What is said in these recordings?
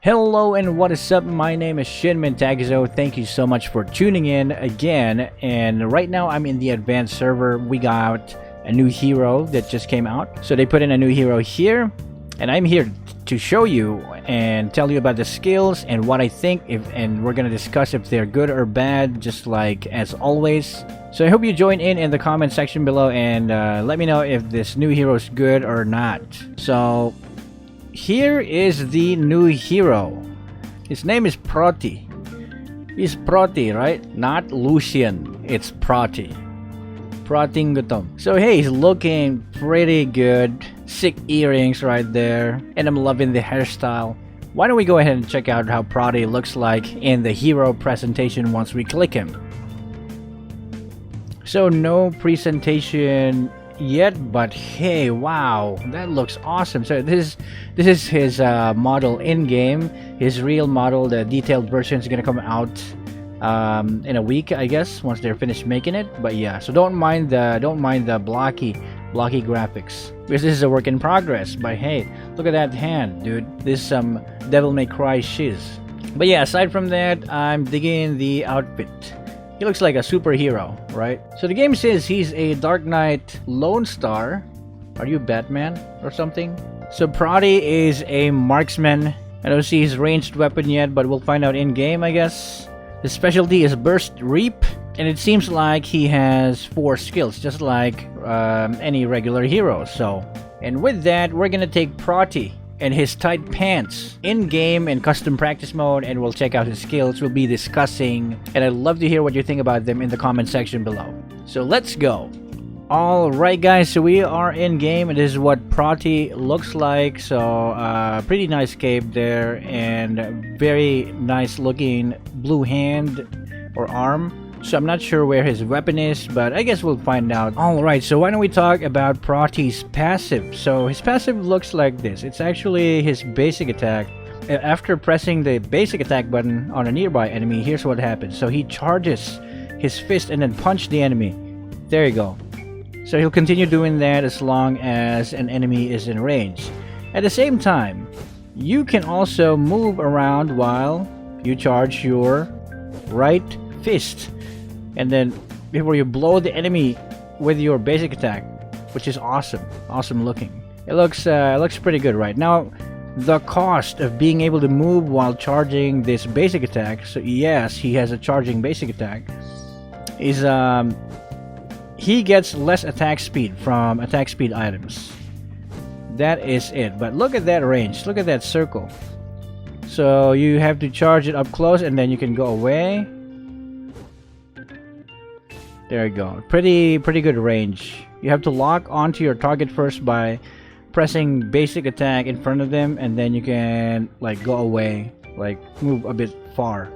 Hello and what is up? My name is ShinmenTakezo. Thank you so much for tuning in again. And right now I'm in the advanced server. We got a new hero that just came out. So they put in a new hero here. And I'm here to show you and tell you about the skills and what I think, and we're gonna discuss if they're good or bad, just like as always. So I hope you join in the comment section below and let me know if this new hero is good or not. So here is the new hero. His name is PROTTI. He's PROTTI, right? Not Lucian. It's PROTTI. Prating gutom. So hey, he's looking pretty good. Sick earrings right there. And I'm loving the hairstyle. Why don't we go ahead and check out how PROTTI looks like in the hero presentation once we click him. So no presentation yet, but hey, wow, that looks awesome. So this is his model in game. His real model, the detailed version, is gonna come out in a week, I guess, once they're finished making it. But yeah, so don't mind the blocky graphics, because this is a work in progress. But hey, look at that hand, dude. This is some Devil May Cry shiz. But yeah, aside from that, I'm digging the outfit. He looks like a superhero, right? So the game says he's a Dark Knight Lone Star. Are you Batman or something? So PROTTI is a marksman. I don't see his ranged weapon yet, but we'll find out in game, I guess. His specialty is Burst Reap, and it seems like he has 4 skills, just like any regular hero. So, and with that, we're gonna take PROTTI and his tight pants in game and custom practice mode, and we'll check out his skills. We'll be discussing, and I'd love to hear what you think about them in the comment section below. So let's go. Alright guys, so we are in game, and this is what PROTTI looks like. So pretty nice cape there, and very nice looking blue hand or arm. So I'm not sure where his weapon is, but I guess we'll find out. Alright, so why don't we talk about PROTTI's passive. So his passive looks like this. It's actually his basic attack. After pressing the basic attack button on a nearby enemy, here's what happens. So he charges his fist and then punch the enemy. There you go. So he'll continue doing that as long as an enemy is in range. At the same time, you can also move around while you charge your right fist, and then before you blow the enemy with your basic attack, which is awesome looking. It looks pretty good right now. The cost of being able to move while charging this basic attack, so yes, he has a charging basic attack, is he gets less attack speed from attack speed items. That is it. But look at that range, look at that circle. So you have to charge it up close, and then you can go away. There you go. Pretty good range. You have to lock onto your target first by pressing basic attack in front of them, and then you can like go away, like move a bit far.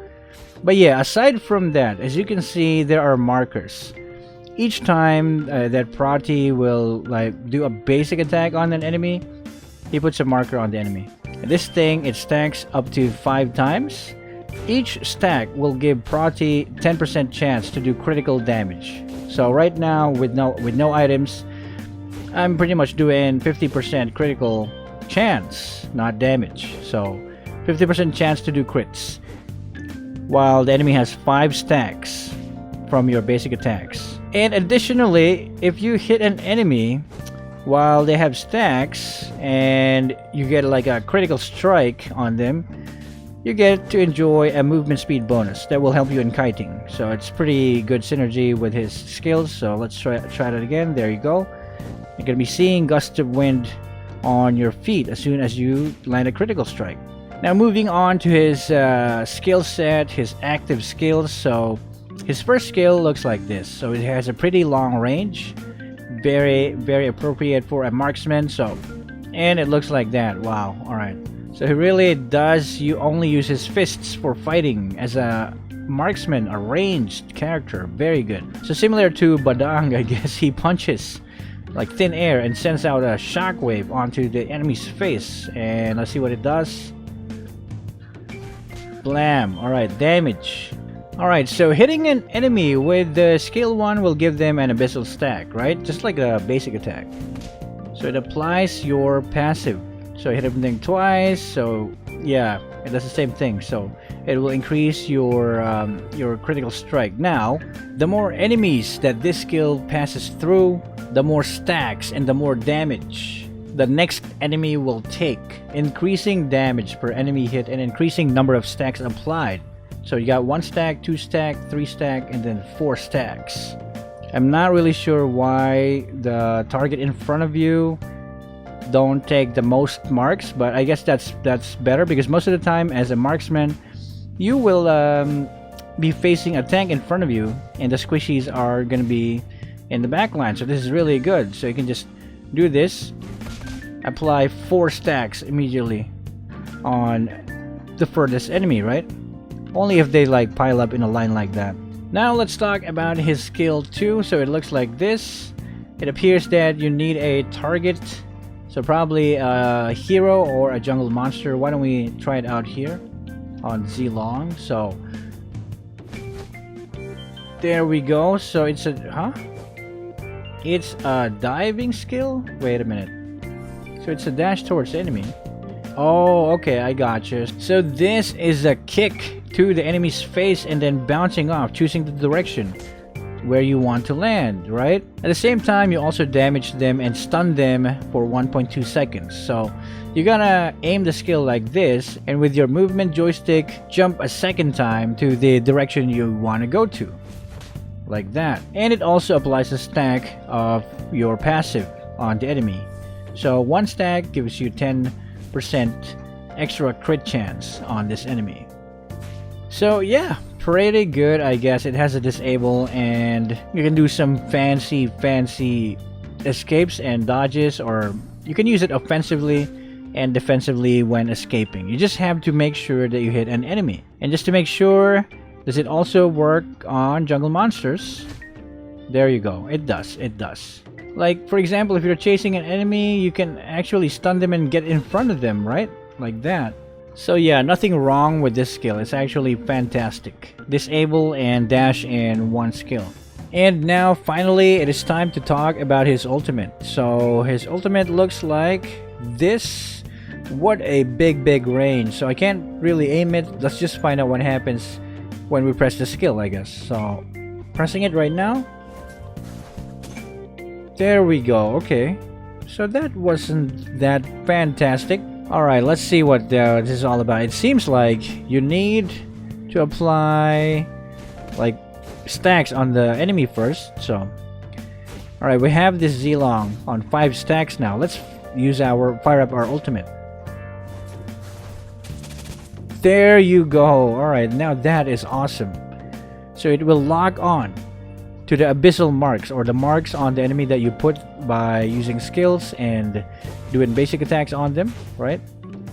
But yeah, aside from that, as you can see, there are markers. Each time that PROTTI will like do a basic attack on an enemy, he puts a marker on the enemy. And this thing, it stacks up to 5 times. Each stack will give PROTTI 10% chance to do critical damage. So right now, with no items, I'm pretty much doing 50% critical chance, not damage. So 50% chance to do crits, while the enemy has 5 stacks from your basic attacks. And additionally, if you hit an enemy while they have stacks and you get like a critical strike on them, you get to enjoy a movement speed bonus that will help you in kiting. So it's pretty good synergy with his skills. So let's try that again. There you go. You're gonna be seeing gusts of wind on your feet as soon as you land a critical strike. Now moving on to his skill set, his active skills. So his first skill looks like this. So it has a pretty long range, very appropriate for a marksman. So, and it looks like that. Wow. All right. So he really does only use his fists for fighting as a marksman, a ranged character. Very good. So similar to Badang, I guess, he punches like thin air and sends out a shockwave onto the enemy's face. And let's see what it does. Blam. Alright, damage. Alright, so hitting an enemy with the skill 1 will give them an abyssal stack, right? Just like a basic attack. So it applies your passive. So I hit everything twice. So yeah, it does the same thing. So it will increase your critical strike. Now, the more enemies that this skill passes through, the more stacks and the more damage the next enemy will take, increasing damage per enemy hit and increasing number of stacks applied. So you got 1 stack, 2 stack, 3 stack, and then 4 stacks. I'm not really sure why the target in front of you don't take the most marks, but I guess that's better, because most of the time as a marksman you will be facing a tank in front of you and the squishies are gonna be in the back line. So this is really good. So you can just do this, apply 4 stacks immediately on the furthest enemy, right? Only if they like pile up in a line like that. Now let's talk about his skill 2. So it looks like this. It appears that you need a target, so probably a hero or a jungle monster. Why don't we try it out here on Z-Long? So there we go. So it's a it's a diving skill. Wait a minute. So it's a dash towards the enemy. Oh, okay, I gotcha. So this is a kick to the enemy's face and then bouncing off, choosing the direction where you want to land, right? At the same time, you also damage them and stun them for 1.2 seconds. So you're gonna aim the skill like this, and with your movement joystick, jump a second time to the direction you want to go to, like that. And it also applies a stack of your passive on the enemy. So 1 stack gives you 10% extra crit chance on this enemy. So yeah, pretty good, I guess. It has a disable, and you can do some fancy escapes and dodges, or you can use it offensively and defensively when escaping. You just have to make sure that you hit an enemy. And just to make sure, does it also work on jungle monsters? There you go, it does. Like, for example, if you're chasing an enemy, you can actually stun them and get in front of them, right? Like that. So yeah, nothing wrong with this skill. It's actually fantastic. Disable and dash in 1 skill. And now finally it is time to talk about his ultimate. So his ultimate looks like this. What a big range. So I can't really aim it. Let's just find out what happens when we press the skill, I guess. So pressing it right now. There we go. Okay, so that wasn't that fantastic. Alright, let's see what this is all about. It seems like you need to apply like stacks on the enemy first. So alright, we have this Z-Long on 5 stacks now. Let's fire up our ultimate. There you go. Alright, now that is awesome. So it will lock on to the abyssal marks, or the marks on the enemy that you put by using skills and doing basic attacks on them, right?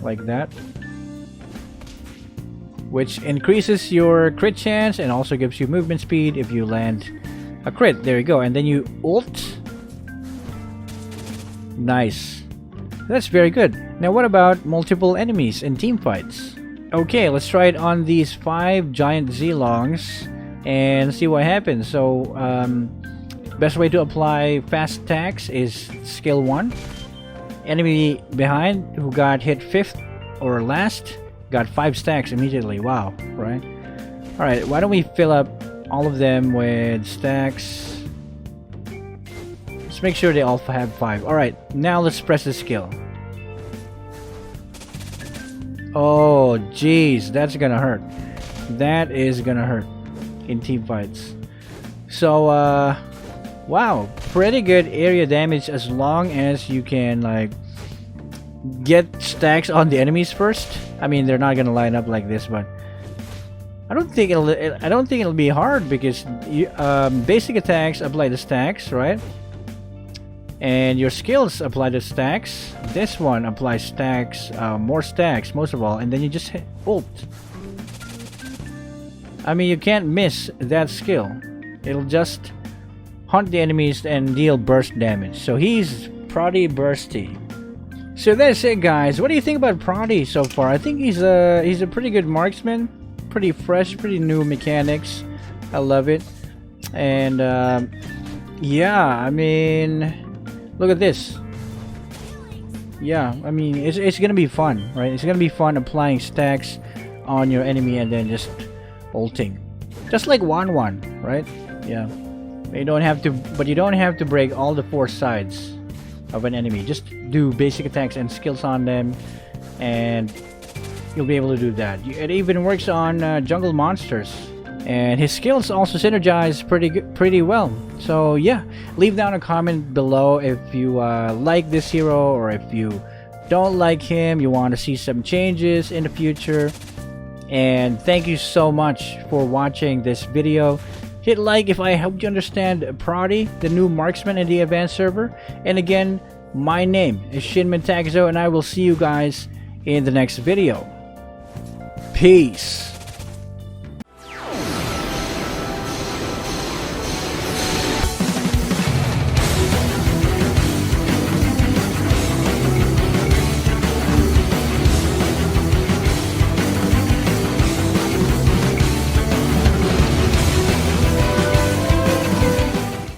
Like that. Which increases your crit chance and also gives you movement speed if you land a crit. There you go. And then you ult. Nice. That's very good. Now what about multiple enemies in team fights? Okay, let's try it on these 5 giant Z-Longs and see what happens. So best way to apply fast attacks is skill 1. Enemy behind who got hit 5th or last got 5 stacks immediately. Wow, right? Alright, why don't we fill up all of them with stacks. Let's make sure they all have 5. Alright, now let's press the skill. Oh jeez, that's gonna hurt. That is gonna hurt in team fights. So wow, pretty good area damage as long as you can like get stacks on the enemies first. I mean, they're not gonna line up like this, but I don't think it'll be hard, because you, basic attacks apply the stacks, right? And your skills apply the stacks. This one applies stacks, more stacks most of all, and then you just hit ult. I mean, you can't miss that skill. It'll just hunt the enemies and deal burst damage. So he's PROTTI Bursty. So that's it, guys. What do you think about PROTTI so far? I think he's a pretty good marksman. Pretty fresh, pretty new mechanics. I love it. And yeah, I mean, look at this. Yeah, I mean, it's gonna be fun, right? It's gonna be fun applying stacks on your enemy and then just ulting. Just like 1-1, right? Yeah. You don't have to, but you don't have to break all the 4 sides of an enemy. Just do basic attacks and skills on them, and you'll be able to do that. It even works on jungle monsters, and his skills also synergize pretty well. So yeah, leave down a comment below if you like this hero, or if you don't like him, you want to see some changes in the future. And thank you so much for watching this video. Hit like if I helped you understand PROTTI, the new marksman in the advanced server. And again, my name is ShinmenTakezo, and I will see you guys in the next video. Peace.